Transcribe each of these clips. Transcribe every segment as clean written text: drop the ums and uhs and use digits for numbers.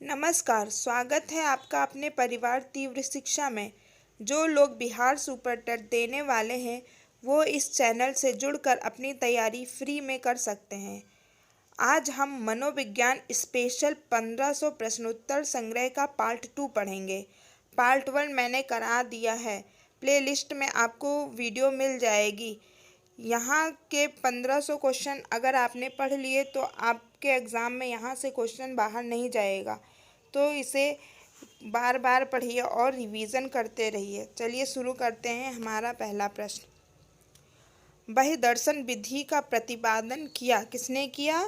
नमस्कार, स्वागत है आपका अपने परिवार तीव्र शिक्षा में। जो लोग बिहार सुपर टेट देने वाले हैं वो इस चैनल से जुड़कर अपनी तैयारी फ्री में कर सकते हैं। आज हम मनोविज्ञान स्पेशल 1500 प्रश्नोत्तर संग्रह का पार्ट 2 पढ़ेंगे। पार्ट 1 मैंने करा दिया है, प्लेलिस्ट में आपको वीडियो मिल जाएगी। यहाँ के 1500 क्वेश्चन अगर आपने पढ़ लिए तो आपके एग्ज़ाम में यहाँ से क्वेश्चन बाहर नहीं जाएगा, तो इसे बार बार पढ़िए और रिवीजन करते रहिए। चलिए शुरू करते हैं। हमारा पहला प्रश्न, बहिर्दर्शन विधि का प्रतिपादन किया किसने किया?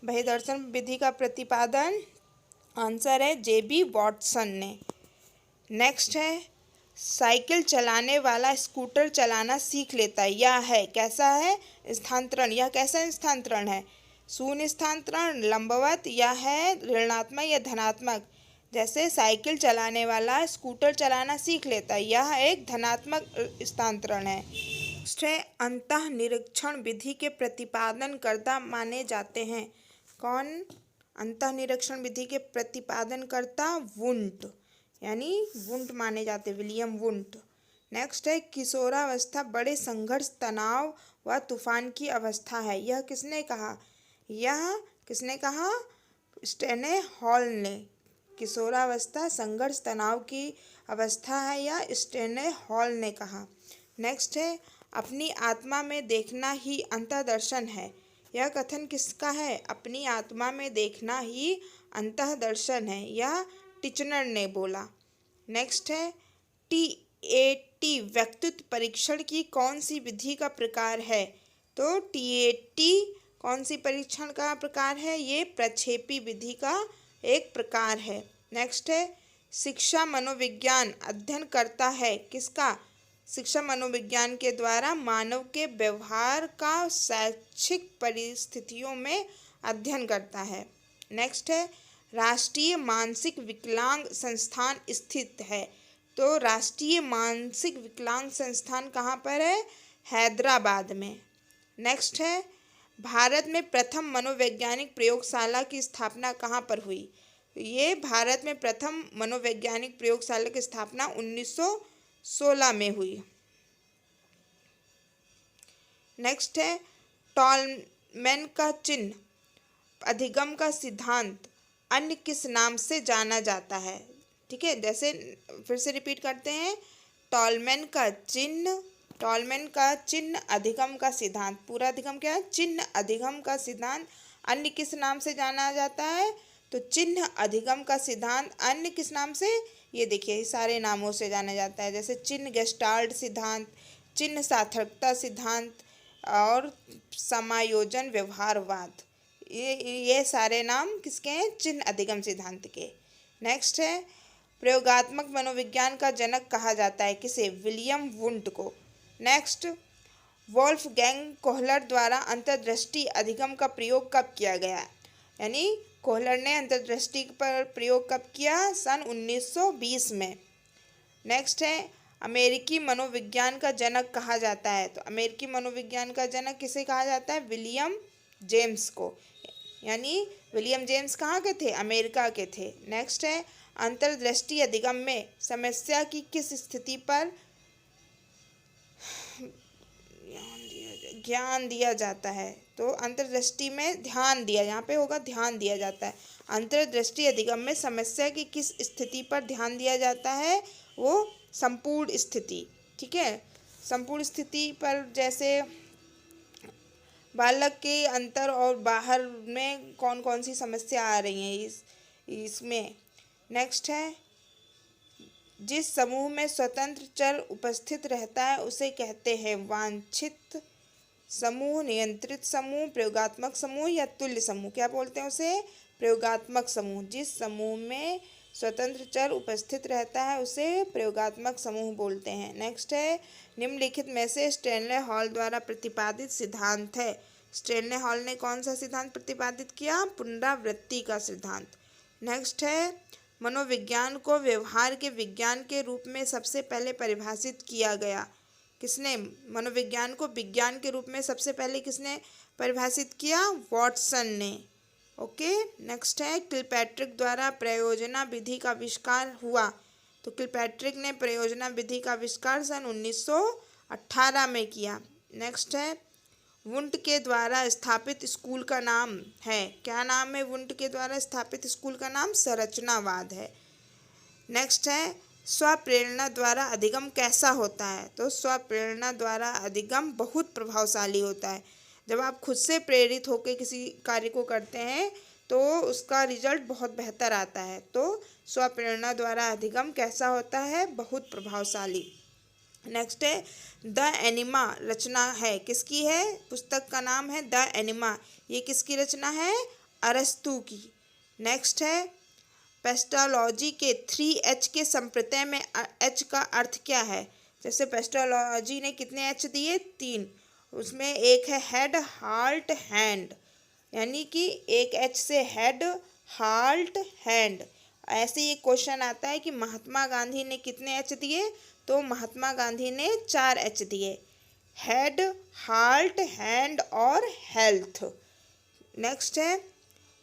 बहिर्दर्शन विधि का प्रतिपादन आंसर है जेबी वॉटसन ने। नेक्स्ट है, साइकिल चलाने वाला स्कूटर चलाना सीख लेता है। यह है कैसा है? स्थानांतरण। यह कैसा स्थानांतरण है? शून्य स्थानांतरण, लंबवत, या है ऋणात्मक या धनात्मक? जैसे साइकिल चलाने वाला स्कूटर चलाना सीख लेता है, यह एक धनात्मक स्थानांतरण है। नेक्स्ट है, अंतः निरीक्षण विधि के प्रतिपादन कर्ता माने जाते हैं। कौन अंतः निरीक्षण विधि के प्रतिपादन कर्ता? वुंट, यानी वुंट माने जाते, विलियम वुंट। नेक्स्ट है, किशोरावस्था बड़े संघर्ष, तनाव व तूफान की अवस्था है। यह किसने कहा? यह किसने कहा? स्टेने हॉल ने। किशोरावस्था संघर्ष तनाव की अवस्था है, यह स्टेने हॉल ने कहा। नेक्स्ट है, अपनी आत्मा में देखना ही अंतर्दर्शन है। यह कथन किसका है? अपनी आत्मा में देखना ही अंतर्दर्शन है, यह टिचनर ने बोला। नेक्स्ट है, टीएटी व्यक्तित्व परीक्षण की कौन सी विधि का प्रकार है? तो टीएटी कौन सी परीक्षण का प्रकार है? ये प्रक्षेपी विधि का एक प्रकार है। नेक्स्ट है, शिक्षा मनोविज्ञान अध्ययन करता है किसका? शिक्षा मनोविज्ञान के द्वारा मानव के व्यवहार का शैक्षिक परिस्थितियों में अध्ययन करता है। नेक्स्ट है, राष्ट्रीय मानसिक विकलांग संस्थान स्थित है। तो राष्ट्रीय मानसिक विकलांग संस्थान कहाँ पर है? हैदराबाद में। नेक्स्ट है, भारत में प्रथम मनोवैज्ञानिक प्रयोगशाला की स्थापना कहाँ पर हुई? ये भारत में प्रथम मनोवैज्ञानिक प्रयोगशाला की स्थापना 1916 में हुई। नेक्स्ट है, टॉलमैन का चिन्ह अधिगम का सिद्धांत अन्य किस नाम से जाना जाता है? ठीक है, जैसे फिर से रिपीट करते हैं, टॉलमैन का चिन्ह अधिगम का सिद्धांत। पूरा अधिगम क्या है? चिन्ह अधिगम का सिद्धांत अन्य किस नाम से जाना जाता है? तो चिन्ह अधिगम का सिद्धांत अन्य किस नाम से? ये देखिए सारे नामों से जाना जाता है, जैसे चिन्ह गेस्टाल्ट सिद्धांत, चिन्ह सार्थकता सिद्धांत और समायोजन व्यवहारवाद। ये सारे नाम किसके हैं? चिन्ह अधिगम सिद्धांत के। नेक्स्ट है, प्रयोगात्मक मनोविज्ञान का जनक कहा जाता है किसे? विलियम वुंट को। नेक्स्ट, वोल्फगैंग कोहलर द्वारा अंतर्दृष्टि अधिगम का प्रयोग कब किया गया? यानी कोहलर ने अंतर्दृष्टि पर प्रयोग कब किया? सन 1920 में। नेक्स्ट है, अमेरिकी मनोविज्ञान का जनक कहा जाता है। तो अमेरिकी मनोविज्ञान का जनक किसे कहा जाता है? विलियम जेम्स को। यानी विलियम जेम्स कहाँ के थे? अमेरिका के थे। नेक्स्ट है, अंतर्दृष्टि अधिगम में समस्या की किस स्थिति पर ज्ञान दिया जाता है? तो अंतर्दृष्टि में ध्यान दिया, यहाँ पे होगा ध्यान दिया जाता है। अंतर्दृष्टि अधिगम में समस्या की किस स्थिति पर ध्यान दिया जाता है? वो संपूर्ण स्थिति। ठीक है, संपूर्ण स्थिति पर, जैसे बालक के अंतर और बाहर में कौन कौन सी समस्या आ रही हैं इसमें। नेक्स्ट है, जिस समूह में स्वतंत्र चर उपस्थित रहता है उसे कहते हैं वांछित समूह, नियंत्रित समूह, प्रयोगात्मक समूह या तुल्य समूह। क्या बोलते हैं उसे? प्रयोगात्मक समूह। जिस समूह में स्वतंत्र चर उपस्थित रहता है उसे प्रयोगात्मक समूह बोलते हैं। नेक्स्ट है, निम्नलिखित में से स्टेनले हॉल द्वारा प्रतिपादित सिद्धांत है। स्टेनले हॉल ने कौन सा सिद्धांत प्रतिपादित किया? पुनरावृत्ति का सिद्धांत। नेक्स्ट है, मनोविज्ञान को व्यवहार के विज्ञान के रूप में सबसे पहले परिभाषित किया गया। किसने मनोविज्ञान को विज्ञान के रूप में सबसे पहले किसने परिभाषित किया? वॉटसन ने। ओके। नेक्स्ट है किलपैट्रिक द्वारा प्रयोजना विधि का आविष्कार हुआ। तो किलपैट्रिक ने प्रयोजना विधि का आविष्कार सन 1918 में किया। नेक्स्ट है वुंट के द्वारा स्थापित स्कूल का नाम है, क्या नाम है वुंट के द्वारा स्थापित स्कूल का नाम? संरचनावाद है। नेक्स्ट है स्वप्रेरणा द्वारा अधिगम कैसा होता है? तो स्वप्रेरणा द्वारा अधिगम बहुत प्रभावशाली होता है। जब आप खुद से प्रेरित होकर किसी कार्य को करते हैं तो उसका रिजल्ट बहुत बेहतर आता है। तो स्वप्रेरणा द्वारा अधिगम कैसा होता है? बहुत प्रभावशाली। नेक्स्ट है द एनिमा रचना है, किसकी है? पुस्तक का नाम है द एनिमा, ये किसकी रचना है? अरस्तू की। नेक्स्ट है पेस्टोलॉजी के 3H के संप्रत्यय में H का अर्थ क्या है? जैसे पेस्टोलॉजी ने कितने H दिए? 3। उसमें एक है हेड, हार्ट, हैंड, यानी कि एक H से हेड, हार्ट, हैंड। ऐसे ही क्वेश्चन आता है कि महात्मा गांधी ने कितने H दिए? तो महात्मा गांधी ने 4 H दिए, हेड, हार्ट, हैंड और हेल्थ। नेक्स्ट है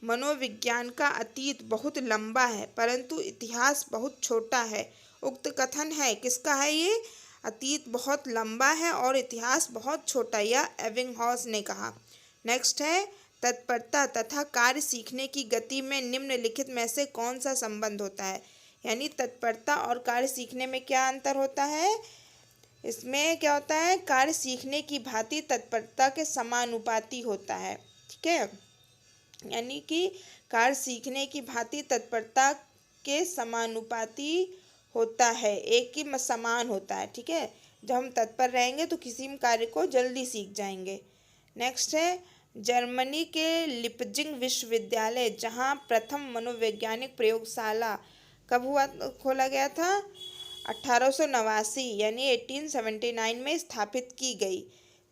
मनोविज्ञान का अतीत बहुत लंबा है परंतु इतिहास बहुत छोटा है। उक्त कथन है, किसका है ये? अतीत बहुत लंबा है और इतिहास बहुत छोटा, यह एबिंगहॉस ने कहा। नेक्स्ट है तत्परता तथा कार्य सीखने की गति में निम्नलिखित में से कौन सा संबंध होता है? यानी तत्परता और कार्य सीखने में क्या अंतर होता है? इसमें क्या होता है? कार्य सीखने की भांति तत्परता के समानुपाती होता है। ठीक है, यानी कि कार्य सीखने की भांति तत्परता के समानुपाती होता है, एक ही समान होता है। ठीक है, जब हम तत्पर रहेंगे तो किसी भी कार्य को जल्दी सीख जाएंगे। नेक्स्ट है जर्मनी के लिपजिंग विश्वविद्यालय जहां प्रथम मनोवैज्ञानिक प्रयोगशाला कब खोला गया था? 1889 यानी 1879 में स्थापित की गई।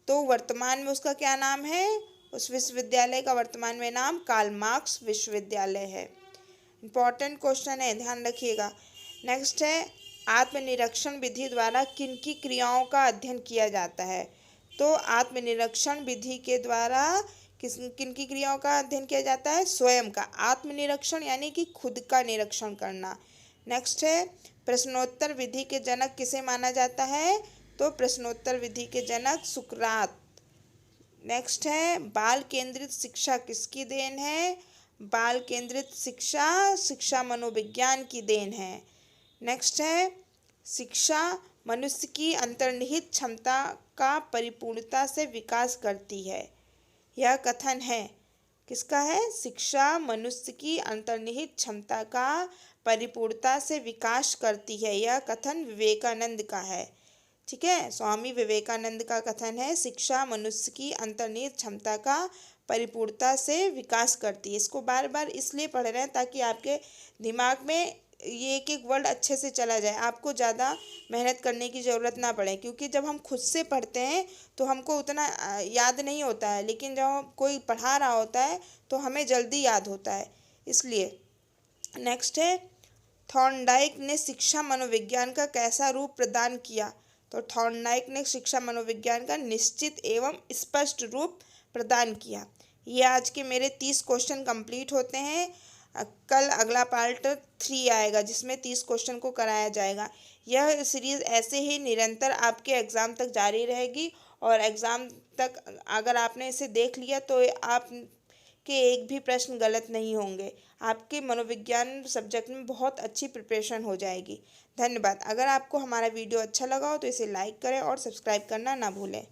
तो वर्तमान में उसका क्या नाम है? उस विश्वविद्यालय का वर्तमान में नाम कार्ल मार्क्स विश्वविद्यालय है। इम्पॉर्टेंट क्वेश्चन है, ध्यान रखिएगा। नेक्स्ट है आत्मनिरीक्षण विधि द्वारा किन की क्रियाओं का अध्ययन किया जाता है? तो आत्मनिरीक्षण विधि के द्वारा किन की क्रियाओं का अध्ययन किया जाता है? स्वयं का आत्मनिरीक्षण, यानी कि खुद का निरीक्षण करना। नेक्स्ट है प्रश्नोत्तर विधि के जनक किसे माना जाता है? तो प्रश्नोत्तर विधि के जनक सुकरात। नेक्स्ट है बाल केंद्रित शिक्षा किसकी देन है? बाल केंद्रित शिक्षा शिक्षा मनोविज्ञान की देन है। नेक्स्ट है शिक्षा मनुष्य की अंतर्निहित क्षमता का परिपूर्णता से विकास करती है, यह कथन है, किसका है? शिक्षा मनुष्य की अंतर्निहित क्षमता का परिपूर्णता से विकास करती है, यह कथन विवेकानंद का है। ठीक है, स्वामी विवेकानंद का कथन है शिक्षा मनुष्य की अंतर्निहित क्षमता का परिपूर्णता से विकास करती है। इसको बार बार इसलिए पढ़ रहे हैं ताकि आपके दिमाग में ये एक एक वर्ड अच्छे से चला जाए, आपको ज़्यादा मेहनत करने की ज़रूरत ना पड़े। क्योंकि जब हम खुद से पढ़ते हैं तो हमको उतना याद नहीं होता है, लेकिन जब कोई पढ़ा रहा होता है तो हमें जल्दी याद होता है, इसलिए। नेक्स्ट है थॉर्नडाइक ने शिक्षा मनोविज्ञान का कैसा रूप प्रदान किया? तो थॉर्नडाइक ने शिक्षा मनोविज्ञान का निश्चित एवं स्पष्ट रूप प्रदान किया। ये आज के मेरे 30 क्वेश्चन कंप्लीट होते हैं। कल अगला पार्ट 3 आएगा जिसमें 30 क्वेश्चन को कराया जाएगा। यह सीरीज़ ऐसे ही निरंतर आपके एग्ज़ाम तक जारी रहेगी और एग्ज़ाम तक अगर आपने इसे देख लिया तो आप के एक भी प्रश्न गलत नहीं होंगे। आपके मनोविज्ञान सब्जेक्ट में बहुत अच्छी प्रिपरेशन हो जाएगी। धन्यवाद। अगर आपको हमारा वीडियो अच्छा लगा हो तो इसे लाइक करें और सब्सक्राइब करना ना भूलें।